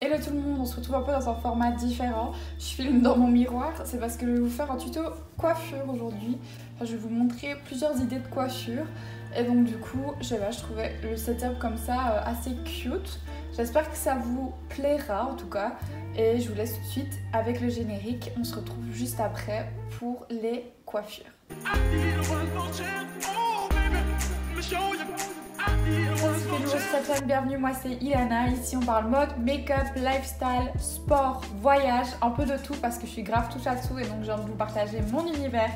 Hello tout le monde, on se retrouve un peu dans un format différent. Je filme dans mon miroir, c'est parce que je vais vous faire un tuto coiffure aujourd'hui. Enfin, je vais vous montrer plusieurs idées de coiffure. Et donc du coup, je trouvais le setup comme ça assez cute. J'espère que ça vous plaira en tout cas. Et je vous laisse tout de suite avec le générique. On se retrouve juste après pour les coiffures. Bienvenue, moi c'est Ilana. Ici on parle mode, make-up, lifestyle, sport, voyage, un peu de tout parce que je suis grave touche à tout et donc j'ai envie de vous partager mon univers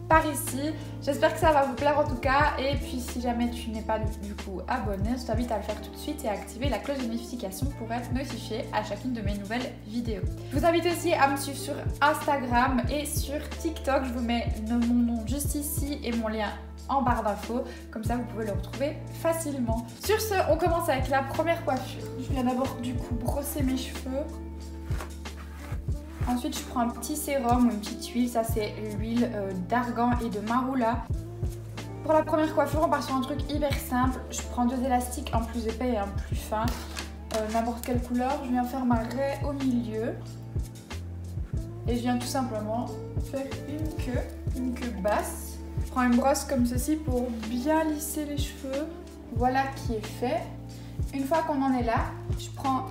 par ici. J'espère que ça va vous plaire en tout cas. Et puis si jamais tu n'es pas du coup abonné, je t'invite à le faire tout de suite et à activer la cloche de notification pour être notifié à chacune de mes nouvelles vidéos. Je vous invite aussi à me suivre sur Instagram et sur TikTok. Je vous mets mon nom juste ici et mon lien en barre d'infos, comme ça vous pouvez le retrouver facilement. Sur ce, on commence avec la première coiffure. Je viens d'abord du coup brosser mes cheveux. Ensuite je prends un petit sérum ou une petite huile, ça c'est l'huile d'argan et de marula. Pour la première coiffure on part sur un truc hyper simple. Je prends deux élastiques, un plus épais et un plus fin, n'importe quelle couleur. Je viens faire ma raie au milieu et je viens tout simplement faire une queue basse. Je prends une brosse comme ceci pour bien lisser les cheveux. Voilà qui est fait. Une fois qu'on en est là, je prends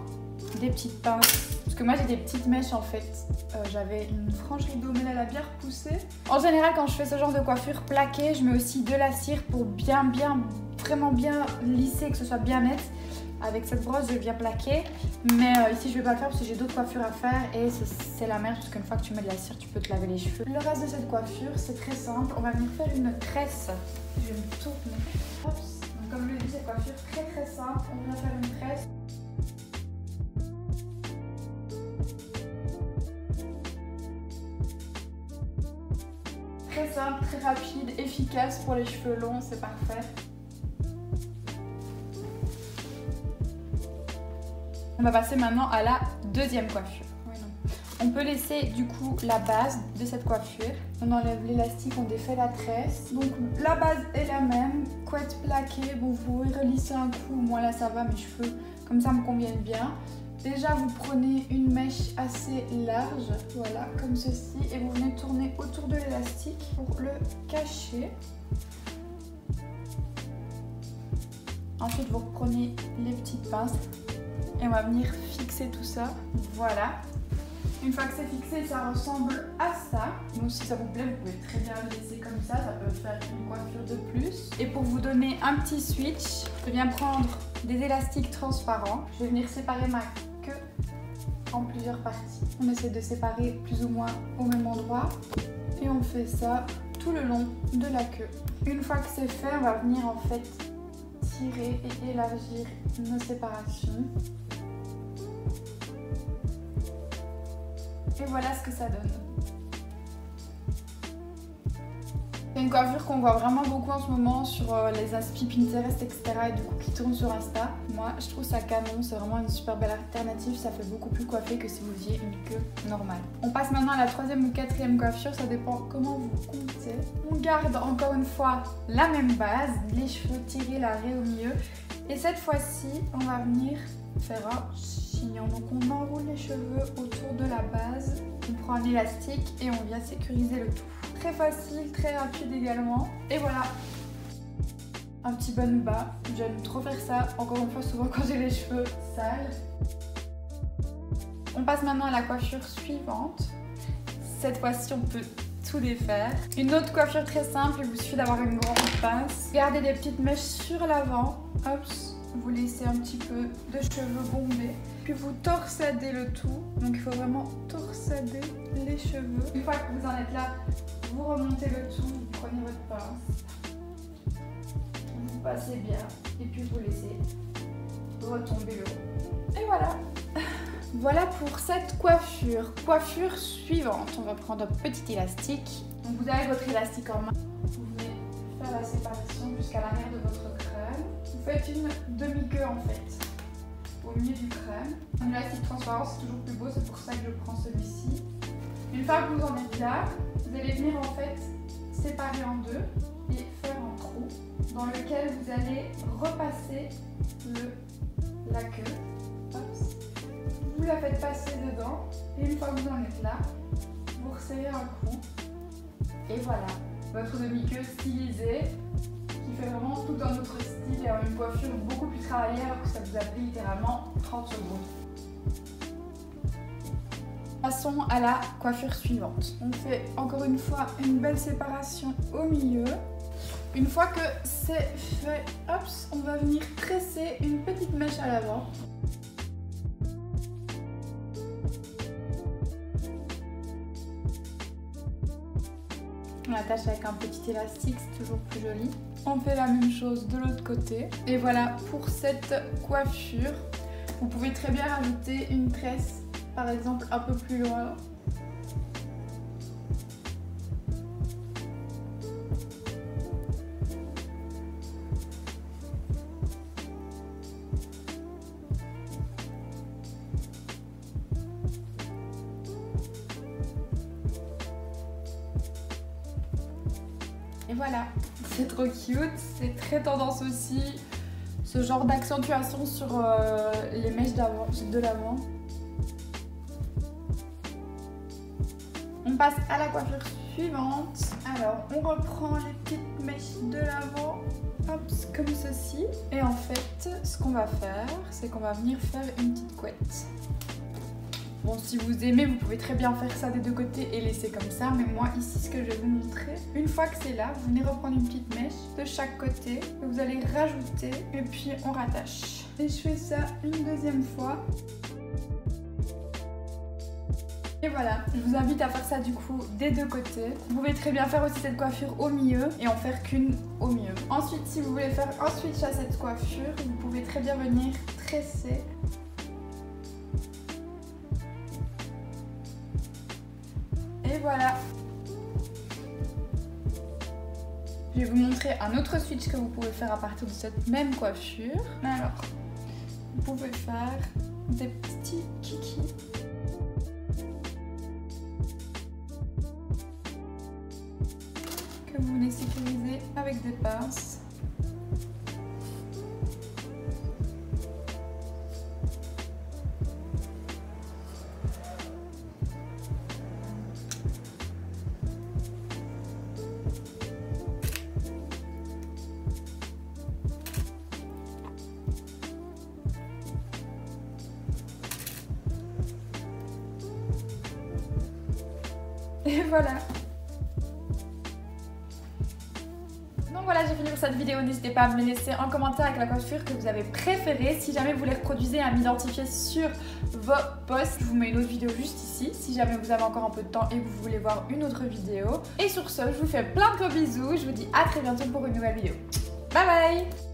des petites pinces. Parce que moi j'ai des petites mèches en fait. J'avais une frange rideau mais là elle a bien repoussé. En général quand je fais ce genre de coiffure plaquée, je mets aussi de la cire pour vraiment bien lisser, que ce soit bien net. Avec cette brosse je viens plaquer. Mais ici je vais pas le faire parce que j'ai d'autres coiffures à faire. Et c'est la merde parce qu'une fois que tu mets de la cire tu peux te laver les cheveux. Le reste de cette coiffure c'est très simple. On va venir faire une tresse. Je vais me tourner. Hop. Donc comme je l'ai dit, cette coiffure très simple. On vient faire une tresse. Très simple, très rapide, efficace pour les cheveux longs, c'est parfait. On va passer maintenant à la deuxième coiffure. On peut laisser du coup la base de cette coiffure. On enlève l'élastique, on défait la tresse. Donc la base est la même, couette plaquée. Bon, vous pouvez relisser un coup, moi là ça va, mes cheveux comme ça me conviennent bien. Déjà vous prenez une mèche assez large, voilà, comme ceci, et vous venez tourner autour de l'élastique pour le cacher. Ensuite vous reprenez les petites pinces et on va venir fixer tout ça, voilà. Une fois que c'est fixé, ça ressemble à ça. Donc si ça vous plaît, vous pouvez très bien le laisser comme ça peut faire une coiffure de plus. Et pour vous donner un petit switch, je viens prendre des élastiques transparents. Je vais venir séparer ma queue en plusieurs parties. On essaie de séparer plus ou moins au même endroit. Et on fait ça tout le long de la queue. Une fois que c'est fait, on va venir en fait tirer et élargir nos séparations. Et voilà ce que ça donne. C'est une coiffure qu'on voit vraiment beaucoup en ce moment sur les inspi Pinterest, etc. et du coup qui tournent sur Insta. Moi je trouve ça canon, c'est vraiment une super belle alternative, ça fait beaucoup plus coiffé que si vous faisiez une queue normale. On passe maintenant à la troisième ou quatrième coiffure, ça dépend comment vous comptez. On garde encore une fois la même base, les cheveux tirés, la raie au milieu. Et cette fois-ci, on va venir faire un chignon. Donc on enroule les cheveux autour de la base, on prend un élastique et on vient sécuriser le tout. Très facile, très rapide également. Et voilà, un petit bun bas. J'aime trop faire ça, encore une fois souvent quand j'ai les cheveux sales. On passe maintenant à la coiffure suivante. Cette fois-ci on peut tout défaire. Une autre coiffure très simple, il vous suffit d'avoir une grande pince. Gardez des petites mèches sur l'avant. Hop, vous laissez un petit peu de cheveux bombés. Puis vous torsadez le tout. Donc il faut vraiment torsader les cheveux. Une fois que vous en êtes là, vous remontez le tout, vous prenez votre pince. Vous passez bien. Et puis vous laissez retomber le haut. Et voilà. Voilà pour cette coiffure. Coiffure suivante. On va prendre un petit élastique. Donc vous avez votre élastique en main. Vous venez faire la séparation jusqu'à l'arrière de votre crâne. Vous faites une demi-queue en fait, au milieu du crâne. Un élastique transparent, c'est toujours plus beau, c'est pour ça que je prends celui-ci. Une fois que vous en êtes là, vous allez venir en fait séparer en deux et faire un trou dans lequel vous allez repasser la queue. Hop. vous la faites passer dedans et une fois que vous en êtes là, vous resserrez un coup et voilà, votre demi-queue stylisée qui fait vraiment tout un autre style et une coiffure beaucoup plus travaillée alors que ça vous a pris littéralement 30 secondes. Passons à la coiffure suivante. On fait encore une fois une belle séparation au milieu. Une fois que c'est fait, hop, on va venir tresser une petite mèche à l'avant. On l'attache avec un petit élastique, c'est toujours plus joli. On fait la même chose de l'autre côté. Et voilà pour cette coiffure. Vous pouvez très bien rajouter une tresse, par exemple un peu plus loin. Et voilà, c'est trop cute, c'est très tendance aussi, ce genre d'accentuation sur les mèches de l'avant. On passe à la coiffure suivante. Alors, on reprend les petites mèches de l'avant, hop, comme ceci. Et en fait, ce qu'on va faire, c'est qu'on va venir faire une petite couette. Bon, si vous aimez, vous pouvez très bien faire ça des deux côtés et laisser comme ça. Mais moi, ici, ce que je vais vous montrer, une fois que c'est là, vous venez reprendre une petite mèche de chaque côté que vous allez rajouter et puis on rattache. Et je fais ça une deuxième fois. Et voilà, je vous invite à faire ça du coup des deux côtés. Vous pouvez très bien faire aussi cette coiffure au milieu et en faire qu'une au milieu. Ensuite, si vous voulez faire un switch à cette coiffure, vous pouvez très bien venir tresser. Et voilà. Je vais vous montrer un autre switch que vous pouvez faire à partir de cette même coiffure. Alors, vous pouvez faire des petits kikis. Que vous venez sécuriser avec des pinces. Et voilà. Donc voilà, j'ai fini pour cette vidéo. N'hésitez pas à me laisser un commentaire avec la coiffure que vous avez préférée. Si jamais vous les reproduisez, à m'identifier sur vos posts. Je vous mets une autre vidéo juste ici, si jamais vous avez encore un peu de temps et que vous voulez voir une autre vidéo. Et sur ce, je vous fais plein de gros bisous. Je vous dis à très bientôt pour une nouvelle vidéo. Bye bye!